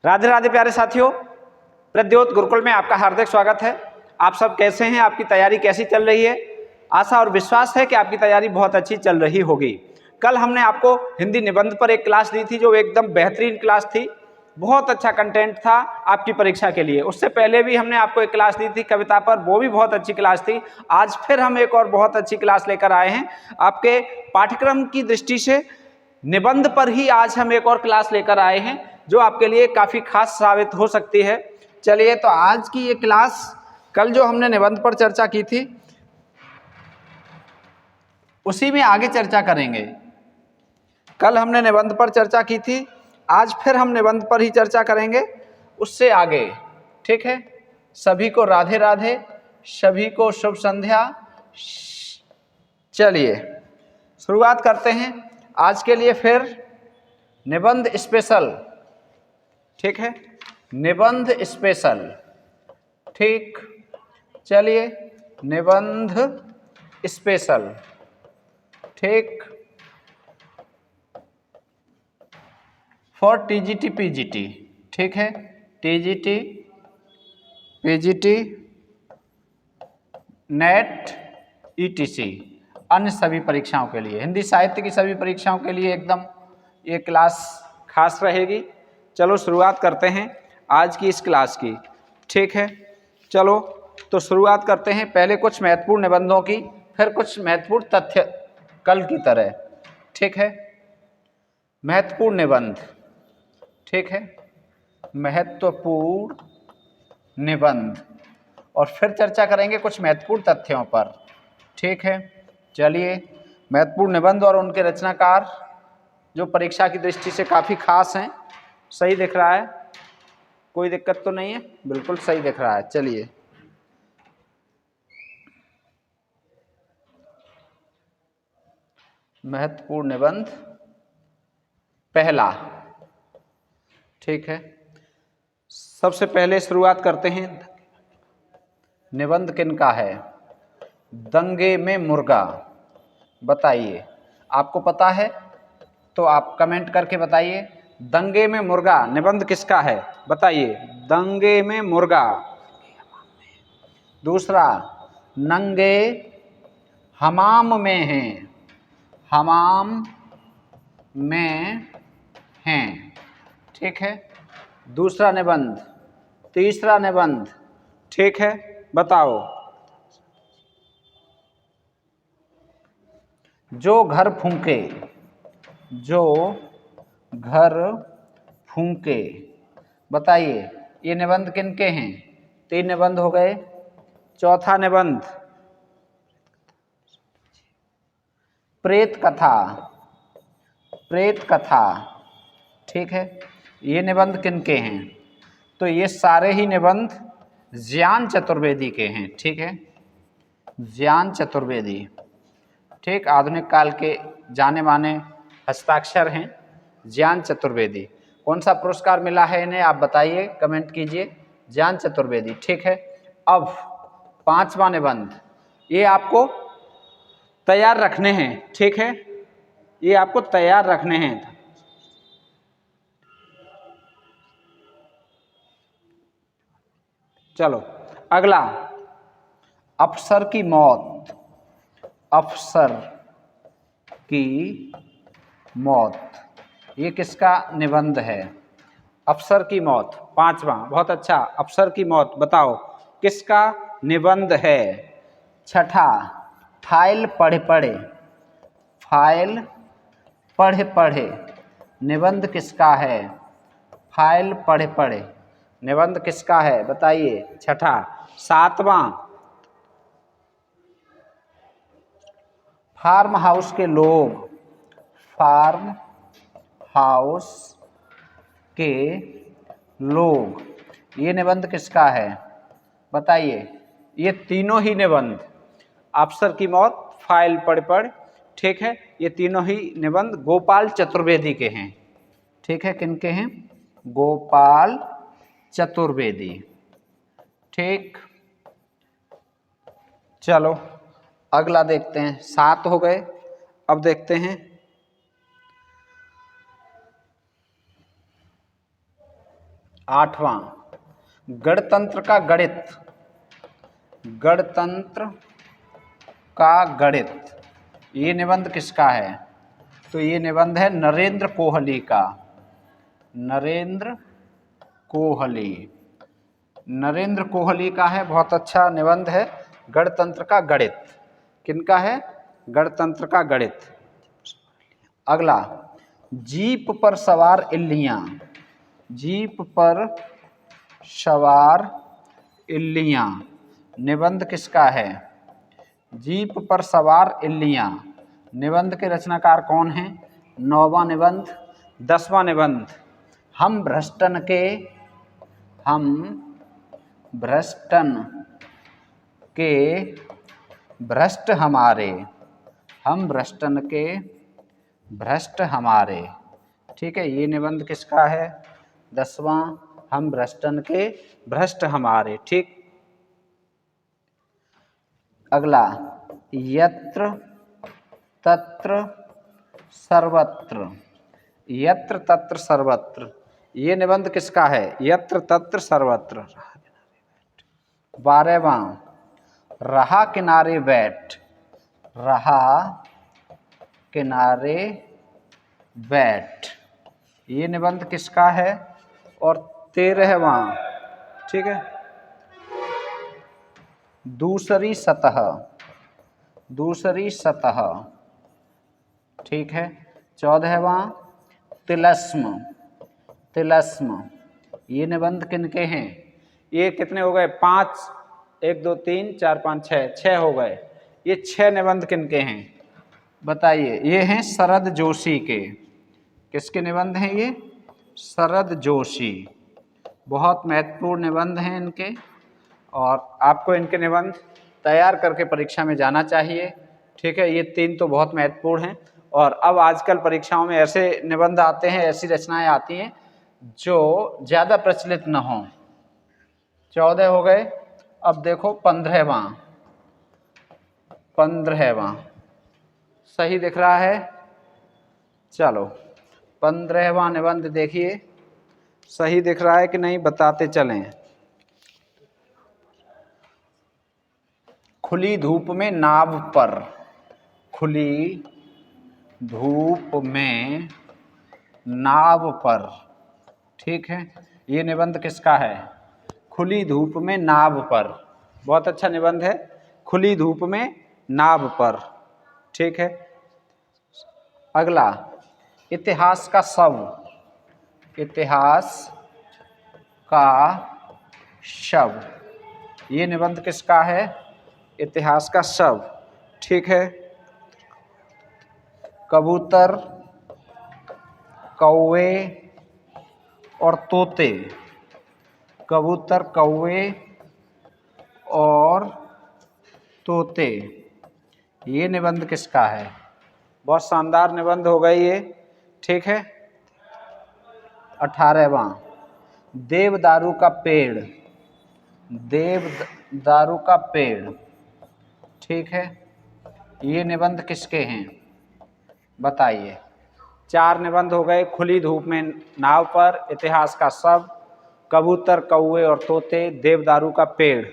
राधे राधे प्यारे साथियों, प्रद्योत गुरुकुल में आपका हार्दिक स्वागत है। आप सब कैसे हैं? आपकी तैयारी कैसी चल रही है? आशा और विश्वास है कि आपकी तैयारी बहुत अच्छी चल रही होगी। कल हमने आपको हिंदी निबंध पर एक क्लास दी थी जो एकदम बेहतरीन क्लास थी, बहुत अच्छा कंटेंट था आपकी परीक्षा के लिए। उससे पहले भी हमने आपको एक क्लास दी थी कविता पर, वो भी बहुत अच्छी क्लास थी। आज फिर हम एक और बहुत अच्छी क्लास लेकर आए हैं आपके पाठ्यक्रम की दृष्टि से। निबंध पर ही आज हम एक और क्लास लेकर आए हैं जो आपके लिए काफ़ी खास साबित हो सकती है। चलिए, तो आज की ये क्लास, कल जो हमने निबंध पर चर्चा की थी उसी में आगे चर्चा करेंगे। कल हमने निबंध पर चर्चा की थी, आज फिर हम निबंध पर ही चर्चा करेंगे, उससे आगे। ठीक है, सभी को राधे राधे, सभी को शुभ संध्या। चलिए शुरुआत करते हैं आज के लिए फिर निबंध स्पेशल। ठीक है, निबंध स्पेशल। ठीक, चलिए निबंध स्पेशल। ठीक, फॉर टीजीटी पीजीटी। ठीक है, टीजीटी पीजीटी नेट ईटीसी अन्य सभी परीक्षाओं के लिए, हिंदी साहित्य की सभी परीक्षाओं के लिए एकदम ये क्लास खास रहेगी। चलो शुरुआत करते हैं आज की इस क्लास की। ठीक है, चलो तो शुरुआत करते हैं पहले कुछ महत्वपूर्ण निबंधों की, फिर कुछ महत्वपूर्ण तथ्य कल की तरह। ठीक है, महत्वपूर्ण निबंध। ठीक है, महत्वपूर्ण निबंध, और फिर चर्चा करेंगे कुछ महत्वपूर्ण तथ्यों पर। ठीक है, चलिए महत्वपूर्ण निबंध और उनके रचनाकार जो परीक्षा की दृष्टि से काफ़ी खास हैं। सही दिख रहा है? कोई दिक्कत तो नहीं है? बिल्कुल सही दिख रहा है। चलिए महत्वपूर्ण निबंध पहला। ठीक है, सबसे पहले शुरुआत करते हैं, निबंध किनका है? दंगे में मुर्गा। बताइए, आपको पता है तो आप कमेंट करके बताइए। दंगे में मुर्गा निबंध किसका है? बताइए, दंगे में मुर्गा। दूसरा, नंगे हमाम में हैं। हमाम में हैं। ठीक है, दूसरा निबंध। तीसरा निबंध। ठीक है, बताओ। जो घर फूंके। जो घर फूंके। बताइए, ये निबंध किनके हैं? 3 निबंध हो गए। चौथा निबंध, प्रेत कथा। प्रेत कथा। ठीक है, ये निबंध किनके हैं? तो ये सारे ही निबंध ज्ञान चतुर्वेदी के हैं। ठीक है, ज्ञान चतुर्वेदी। ठीक, आधुनिक काल के जाने माने हस्ताक्षर हैं ज्ञान चतुर्वेदी। कौन सा पुरस्कार मिला है इन्हें, आप बताइए, कमेंट कीजिए। ज्ञान चतुर्वेदी। ठीक है, अब 5वां निबंध, ये आपको तैयार रखने हैं। ठीक है, ये आपको तैयार रखने हैं। चलो अगला, अफसर की मौत। अफसर की मौत, ये किसका निबंध है? अफसर की मौत 5वां, बहुत अच्छा। अफसर की मौत, बताओ किसका निबंध है? छठा, फाइल पढ़े पढ़े। फाइल पढ़े पढ़े निबंध किसका है? फाइल पढ़े पढ़े निबंध किसका है? बताइए, छठा। 7वां, फार्म हाउस के लोग। फार्म हाउस के लोग, ये निबंध किसका है? बताइए। ये तीनों ही निबंध, अफसर की मौत, फाइल पढ़ पढ़, ठीक है, ये तीनों ही निबंध गोपाल चतुर्वेदी के हैं। ठीक है, किनके हैं? गोपाल चतुर्वेदी। ठीक, चलो अगला देखते हैं। 7 हो गए, अब देखते हैं 8वां गणतंत्र का गणित, गणतंत्र का गणित, ये निबंध किसका है? तो ये निबंध है नरेंद्र कोहली का, नरेंद्र कोहली, नरेंद्र कोहली का है। बहुत अच्छा निबंध है गणतंत्र का गणित। किनका है? गणतंत्र का गणित। अगला जीप पर सवार इल्लियां, जीप पर सवार इल्लियां, निबंध किसका है? जीप पर सवार इल्लियां, निबंध के रचनाकार कौन हैं? 9वां निबंध। 10वां निबंध हम भ्रष्टन के, हम भ्रष्टन के भ्रष्ट हमारे, हम भ्रष्टन के भ्रष्ट हमारे। ठीक है, ये निबंध किसका है? 10वां हम भ्रष्टन के भ्रष्ट हमारे। ठीक। अगला यत्र तत्र सर्वत्र, यत्र तत्र सर्वत्र, ये निबंध किसका है? यत्र तत्र सर्वत्र। 12वां रहा किनारे बैठ, रहा किनारे बैठ, ये निबंध किसका है? और 13वां, ठीक है, दूसरी सतह, दूसरी सतह, ठीक है। 14वां तिलस्म, तिलस्म, ये निबंध किनके हैं? ये कितने हो गए? 5, 1 2 3 4 5 6, 6 हो गए। ये 6 निबंध किनके हैं बताइए? ये हैं शरद जोशी के। किसके निबंध हैं ये? शरद जोशी। बहुत महत्वपूर्ण निबंध हैं इनके, और आपको इनके निबंध तैयार करके परीक्षा में जाना चाहिए। ठीक है, ये 3 तो बहुत महत्वपूर्ण हैं। और अब आजकल परीक्षाओं में ऐसे निबंध आते हैं, ऐसी रचनाएं आती हैं जो ज़्यादा प्रचलित न हों। 14 हो गए। अब देखो 15वां, 15वां सही दिख रहा है? चलो 15वां निबंध देखिए, सही दिख रहा है कि नहीं बताते चलें। खुली धूप में नाव पर, खुली धूप में नाव पर, ठीक है, ये निबंध किसका है? खुली धूप में नाव पर। बहुत अच्छा निबंध है, खुली धूप में नाव पर। ठीक है। अगला इतिहास का शव, इतिहास का शव, ये निबंध किसका है? इतिहास का शव। ठीक है। कबूतर, कौवे और तोते, कबूतर, कौवे और तोते, ये निबंध किसका है? बहुत शानदार निबंध हो गई ये। ठीक है। 18वां देवदारू का पेड़, देवदारू का पेड़, ठीक है, ये निबंध किसके हैं बताइए? 4 निबंध हो गए। खुली धूप में नाव पर, इतिहास का शव, कबूतर, कौवे और तोते, देवदारू का पेड़,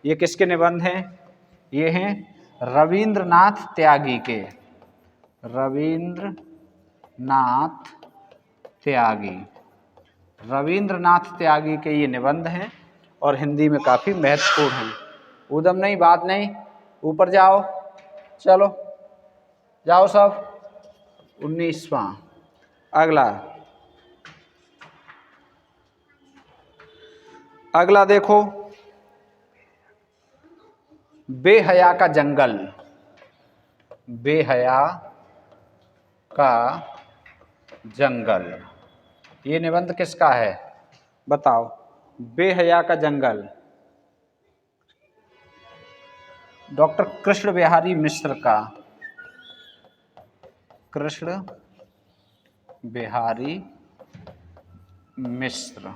ये किसके निबंध हैं? ये हैं रविंद्रनाथ त्यागी के, रविंद्रनाथ त्यागी, रविंद्रनाथ त्यागी के ये निबंध हैं और हिंदी में काफ़ी महत्वपूर्ण हैं। उदम नहीं, बात नहीं, ऊपर जाओ, चलो जाओ सब। 19वां अगला देखो, बेहया का जंगल, बेहया का जंगल, ये निबंध किसका है बताओ? बेहया का जंगल डॉक्टर कृष्ण बिहारी मिश्र का, कृष्ण बिहारी मिश्र।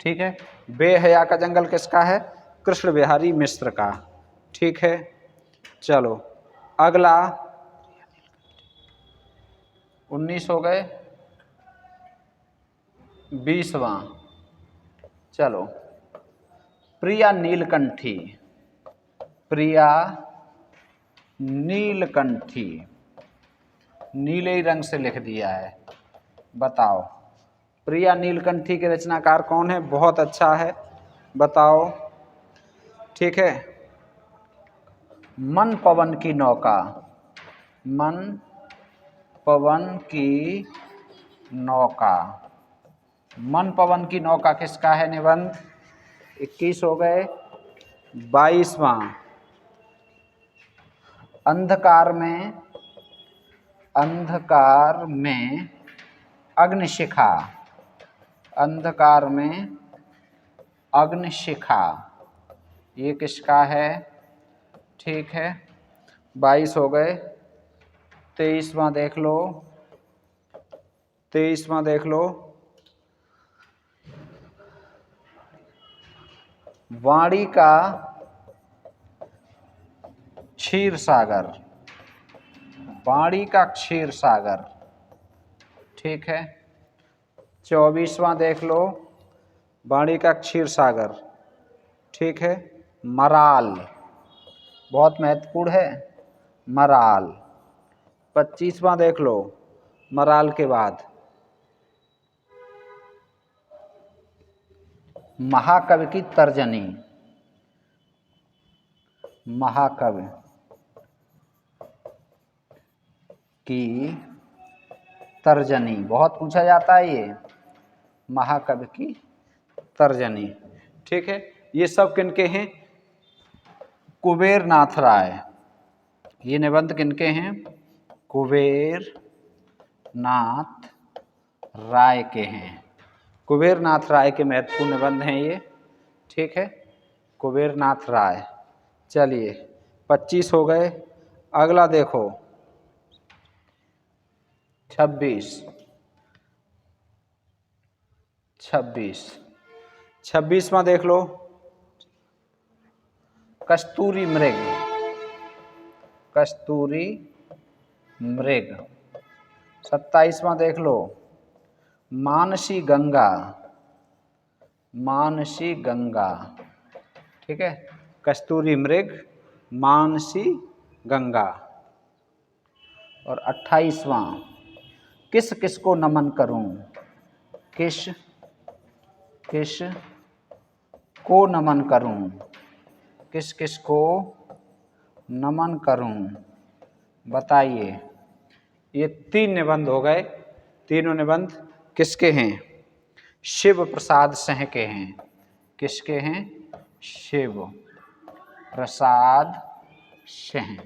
ठीक है, बेहया का जंगल किसका है? कृष्ण बिहारी मिश्र का। ठीक है। चलो अगला 19 हो गए। 20वां चलो, प्रिया नीलकंठी, प्रिया नीलकंठी, नीले ही रंग से लिख दिया है। बताओ प्रिया नीलकंठी के रचनाकार कौन है? बहुत अच्छा है, बताओ। ठीक है, मन पवन की नौका, मन पवन की नौका, मन पवन की नौका किसका है निबंध? 21 हो गए। 22वां, अंधकार में, अंधकार में अग्निशिखा, अंधकार में अग्निशिखा, ये किसका है? ठीक है, 22 हो गए। 23वां देख लो, 23वां देख लो, वाणी का क्षीर सागर, वाणी का क्षीर सागर। ठीक है, 24वां देख लो, वाणी का क्षीर सागर। ठीक है, मराल, बहुत महत्वपूर्ण है, मराल। 25वां देख लो, मराल के बाद महाकवि की तर्जनी, महाकवि की तर्जनी, बहुत पूछा जाता है ये, महाकवि की तर्जनी। ठीक है, ये सब किनके हैं? कुबेर नाथ राय, ये निबंध किनके हैं? कुबेर नाथ राय के हैं, कुबेर नाथ राय के महत्वपूर्ण निबंध हैं ये। ठीक है, कुबेर नाथ राय। चलिए 25 हो गए। अगला देखो 26, 26वां देख लो, कस्तूरी मृग, कस्तूरी मृग। 27वां देख लो, मानसी गंगा, मानसी गंगा। ठीक है, कस्तूरी मृग, मानसी गंगा। और 28वां, किस किस को नमन करूं, किस किस को नमन करूं, किस किस को नमन करूं, बताइए। ये 3 निबंध हो गए। तीनों निबंध किसके हैं? शिव प्रसाद सिंह के हैं। किसके हैं? शिव प्रसाद सिंह,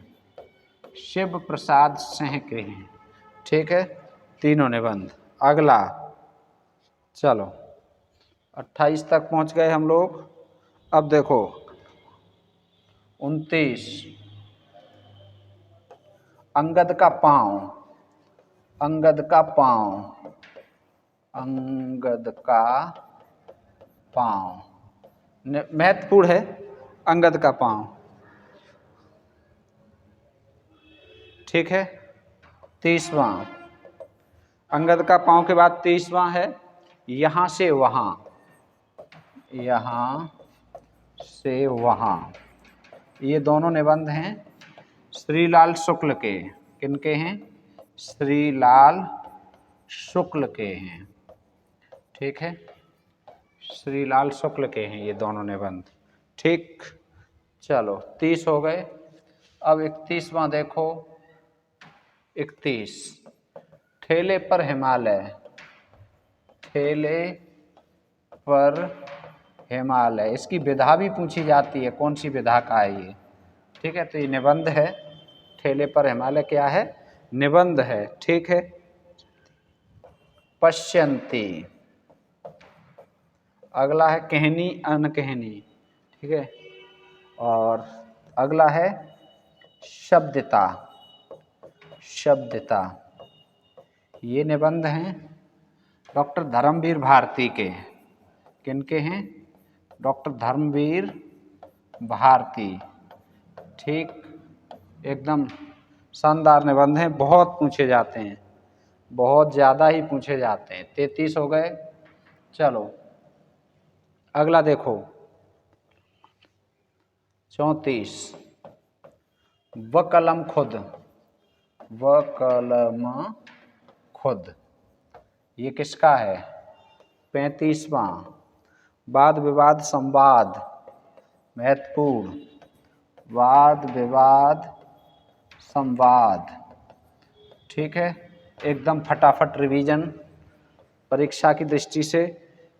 शिव प्रसाद सिंह के हैं। ठीक है, तीनों निबंध। अगला चलो 28 तक पहुंच गए हम लोग। अब देखो 29, अंगद का पांव, अंगद का पांव, अंगद का पांव, महत्वपूर्ण है अंगद का पांव। ठीक है, 30वां, अंगद का पांव के बाद 30वां है यहाँ से वहाँ, यहाँ से वहाँ। ये दोनों निबंध हैं श्रीलाल शुक्ल के। किनके हैं? श्रीलाल शुक्ल के हैं। ठीक है, श्रीलाल शुक्ल के हैं ये दोनों निबंध। ठीक, चलो 30 हो गए। अब 31वां देखो, 31, ठेले पर हिमालय, ठेले पर हिमालय। इसकी विधा भी पूछी जाती है, कौन सी विधा का है ये। ठीक है, तो ये निबंध है। ठेले पर हिमालय क्या है? निबंध है। ठीक है, पश्यन्ति, अगला है कहनी अनकहनी। ठीक है, और अगला है शब्दता, शब्दता। ये निबंध हैं डॉक्टर धर्मवीर भारती के। किनके हैं? डॉक्टर धर्मवीर भारती। ठीक, एकदम शानदार निबंध हैं, बहुत पूछे जाते हैं, बहुत ज़्यादा ही पूछे जाते हैं। 33 हो गए। चलो अगला देखो 34, व कलम खुद, व कलम खुद, ये किसका है? 35वां, वाद विवाद संवाद, महत्वपूर्ण, वाद विवाद संवाद। ठीक है, एकदम फटाफट रिवीजन परीक्षा की दृष्टि से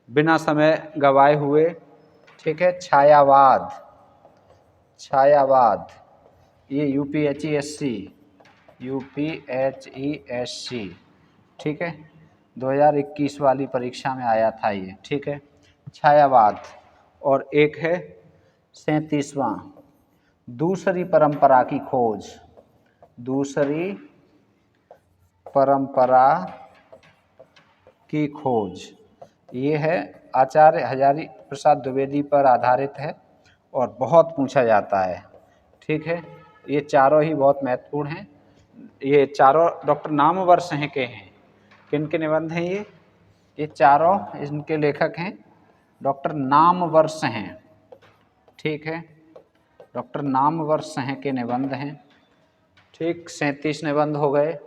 बिना समय गवाए हुए। ठीक है, छायावाद, छायावाद ये यूपीएचईएससी, यूपीएचईएससी, ठीक है 2021 वाली परीक्षा में आया था ये। ठीक है, छायावाद। और एक है 37वां, दूसरी परंपरा की खोज, दूसरी परंपरा की खोज, ये है आचार्य हजारी प्रसाद द्विवेदी पर आधारित है और बहुत पूछा जाता है। ठीक है, ये चारों ही बहुत महत्वपूर्ण हैं। ये चारों डॉक्टर नामवर सिंह के हैं। किन के निबंध हैं ये चारों इनके लेखक हैं डॉक्टर नामवर सिंह। ठीक है, डॉक्टर नामवर सिंह के निबंध हैं। ठीक, 37 निबंध हो गए,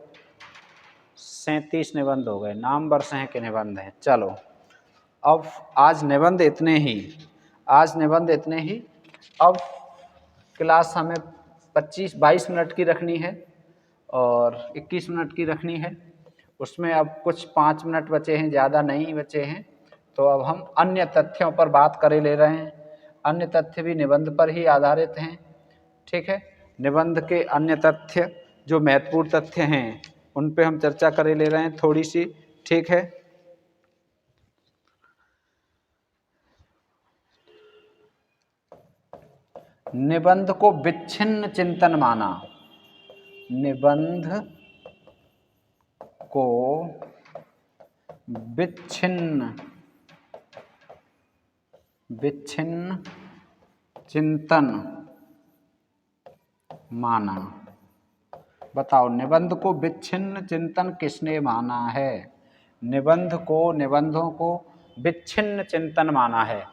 37 निबंध हो गए, नामवर सिंह के निबंध हैं। चलो अब आज निबंध इतने ही, आज निबंध इतने ही। अब क्लास हमें 22 मिनट की रखनी है और 21 मिनट की रखनी है। उसमें अब कुछ 5 मिनट बचे हैं, ज़्यादा नहीं बचे हैं। तो अब हम अन्य तथ्यों पर बात करे ले रहे हैं। अन्य तथ्य भी निबंध पर ही आधारित हैं। ठीक है, निबंध के अन्य तथ्य जो महत्वपूर्ण तथ्य हैं उन पे हम चर्चा करे ले रहे हैं थोड़ी सी। ठीक है, निबंध को विच्छिन्न चिंतन माना, निबंध को विच्छिन्न चिंतन माना। बताओ निबंध को विच्छिन्न चिंतन किसने माना है? निबंधों को विच्छिन्न चिंतन माना है।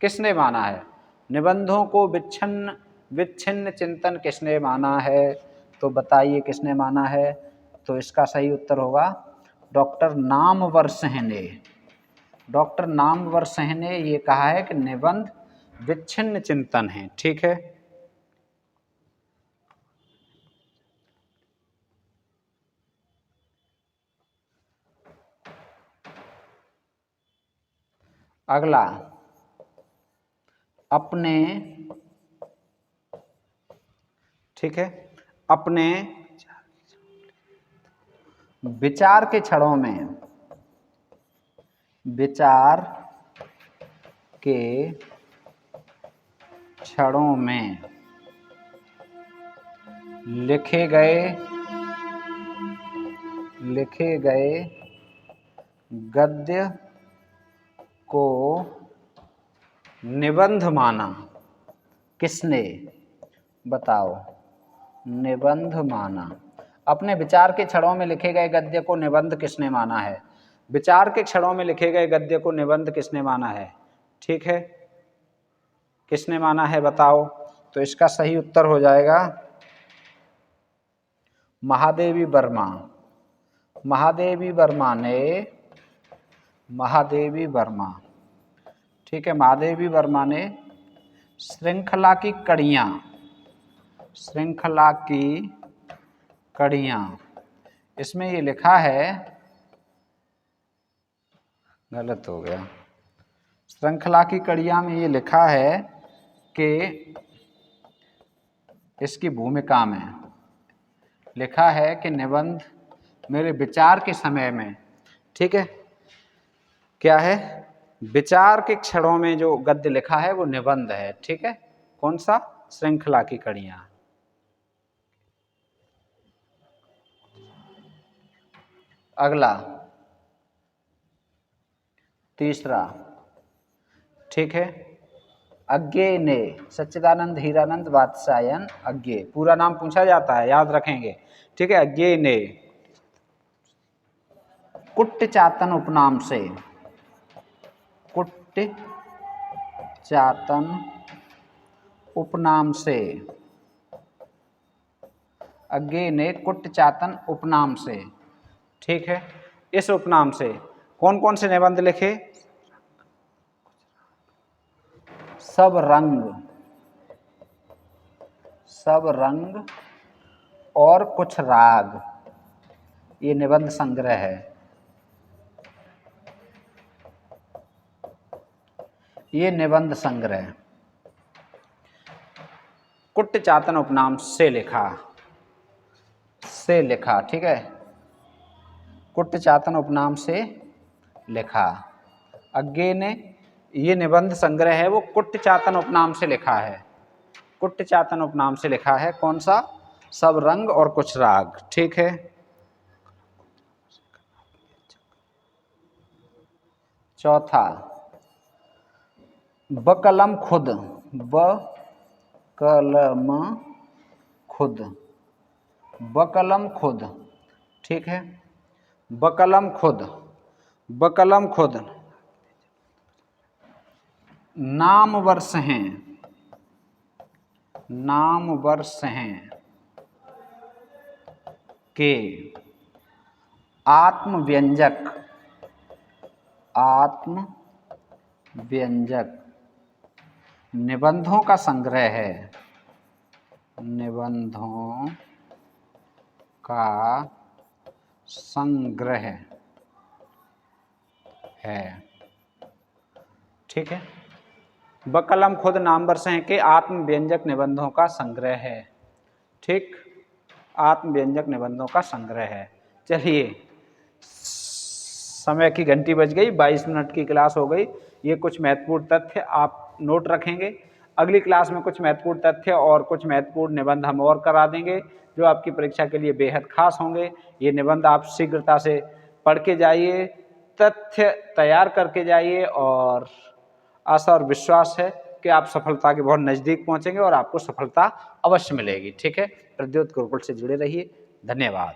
किसने माना है? निबंधों को विच्छिन्न चिंतन किसने माना है? तो बताइए किसने माना है? तो इसका सही उत्तर होगा डॉक्टर नामवर सिंह ने। डॉक्टर नामवर सिंह ने ये कहा है कि निबंध विच्छिन्न चिंतन है। ठीक है, अगला अपने, ठीक है, अपने विचार के क्षणों में, विचार के क्षणों में लिखे गए गद्य को निबंध माना। किसने? बताओ, निबंध माना। अपने विचार के क्षणों में लिखे गए गद्य को निबंध किसने माना है? विचार के क्षणों में लिखे गए गद्य को निबंध किसने माना है? ठीक है, किसने माना है बताओ? तो इसका सही उत्तर हो जाएगा महादेवी वर्मा। महादेवी वर्मा ने, महादेवी वर्मा, ठीक है, महादेवी वर्मा ने श्रृंखला की कड़ियाँ, इसमें ये लिखा है, गलत हो गया, श्रृंखला की कड़ियाँ में ये लिखा है कि इसकी भूमिका में लिखा है कि निबंध मेरे विचार के समय में, ठीक है, क्या है, विचार के क्षणों में जो गद्य लिखा है वो निबंध है। ठीक है, कौन सा? श्रृंखला की कड़ियाँ। अगला तीसरा, ठीक है, अज्ञेय ने, सच्चिदानंद हीरानंद वात्स्यायन अज्ञेय, पूरा नाम पूछा जाता है, याद रखेंगे। ठीक है, अज्ञेय ने कुट्ट चातन उपनाम से, चातन उपनाम से, अज्ञे ने कुटचातन उपनाम से, ठीक है। इस उपनाम से कौन कौन से निबंध लिखे? सब रंग और कुछ राग, ये निबंध संग्रह है। ये निबंध संग्रह कुटचातन उपनाम से लिखा, ठीक है। कुटचातन उपनाम से लिखा। अज्ञे ने, ये निबंध संग्रह है वो कुटचातन उपनाम से लिखा है। कुटचातन उपनाम से लिखा है। कौन सा? सब रंग और कुछ राग, ठीक है। चौथा, बकलम खुद, बकलम खुद, ठीक है। बकलम खुद नाम वर्ष हैं के आत्मव्यंजक निबंधों का संग्रह है। ठीक है। बकलम खुद नाम वर्ष हैं के आत्मव्यंजक निबंधों का संग्रह है, ठीक। आत्मव्यंजक निबंधों का संग्रह है। चलिए, समय की घंटी बज गई, 22 मिनट की क्लास हो गई। ये कुछ महत्वपूर्ण तथ्य आप नोट रखेंगे। अगली क्लास में कुछ महत्वपूर्ण तथ्य और कुछ महत्वपूर्ण निबंध हम और करा देंगे जो आपकी परीक्षा के लिए बेहद खास होंगे। ये निबंध आप शीघ्रता से पढ़ के जाइए, तथ्य तैयार करके जाइए और आशा और विश्वास है कि आप सफलता के बहुत नज़दीक पहुंचेंगे और आपको सफलता अवश्य मिलेगी, ठीक है। प्रद्योत गुरुकुल से जुड़े रहिए। धन्यवाद।